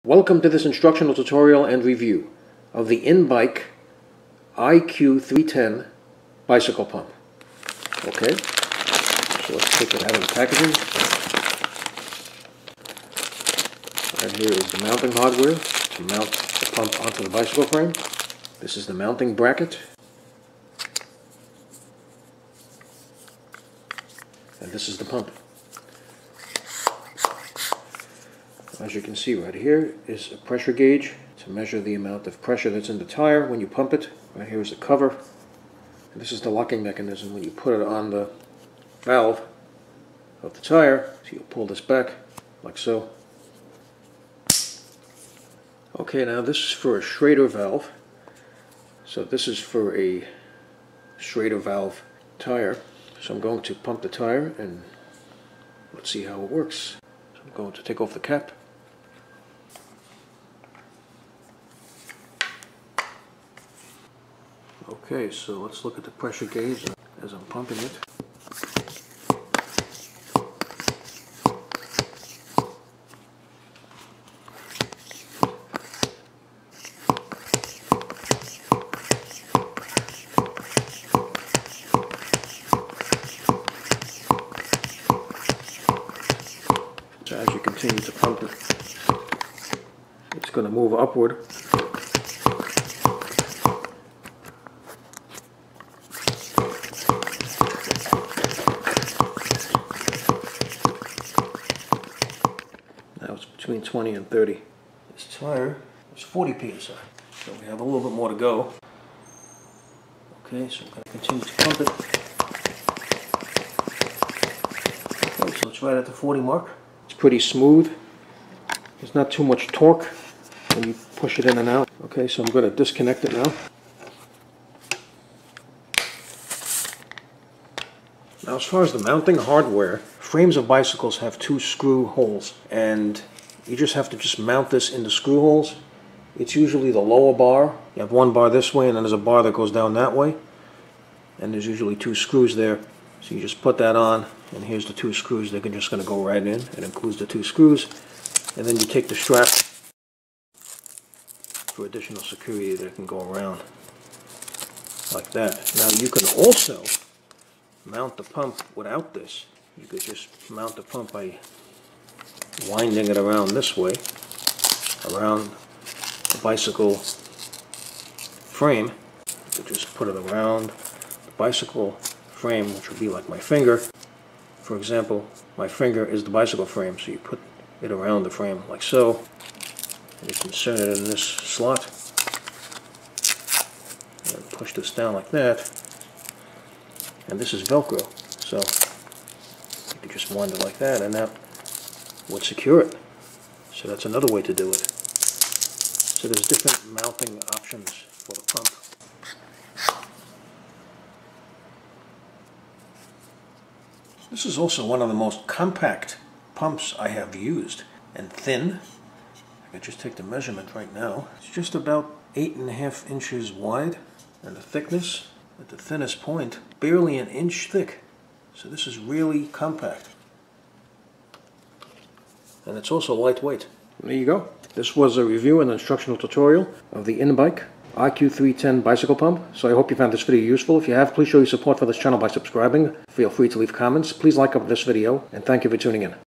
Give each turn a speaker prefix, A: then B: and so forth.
A: Welcome to this instructional tutorial and review of the Inbike IQ310 bicycle pump. Okay, so let's take it out of the packaging. Right here is the mounting hardware to mount the pump onto the bicycle frame. This is the mounting bracket. And this is the pump. As you can see right here is a pressure gauge to measure the amount of pressure that's in the tire when you pump it. Right here is the cover. And this is the locking mechanism when you put it on the valve of the tire. So you'll pull this back like so. Okay, now this is for a Schrader valve. So this is for a Schrader valve tire. So I'm going to pump the tire and let's see how it works. So I'm going to take off the cap. Okay, so let's look at the pressure gauge as I'm pumping it. So as you continue to pump it, it's going to move upward. Now it's between 20 and 30. This tire is 40 psi, so we have a little bit more to go. Okay, so I'm going to continue to pump it. Okay, so it's right at the 40 mark. It's pretty smooth. There's not too much torque when you push it in and out. Okay, so I'm going to disconnect it now. Now, as far as the mounting hardware, frames of bicycles have 2 screw holes, and you just have to mount this in the screw holes. It's usually the lower bar. You have one bar this way, and then there's a bar that goes down that way, and there's usually 2 screws there. So you just put that on, and here's the 2 screws. They're just going to go right in. It includes the 2 screws, and then you take the strap for additional security that can go around like that. Now you can also mount the pump without this. You could just mount the pump by winding it around this way, around the bicycle frame. You could just put it around the bicycle frame, which would be like my finger. For example, my finger is the bicycle frame, so you put it around the frame like so. And you can insert it in this slot and push this down like that. And this is Velcro, so you can just wind it like that, and that would secure it. So that's another way to do it. So there's different mounting options for the pump. This is also one of the most compact pumps I have used, and thin. I could just take the measurement right now. It's just about 8.5 inches wide, and the thickness at the thinnest point, barely an inch thick. So this is really compact. And it's also lightweight. There you go. This was a review and instructional tutorial of the Inbike IQ310 bicycle pump. So I hope you found this video useful. If you have, please show your support for this channel by subscribing. Feel free to leave comments. Please like up this video, and thank you for tuning in.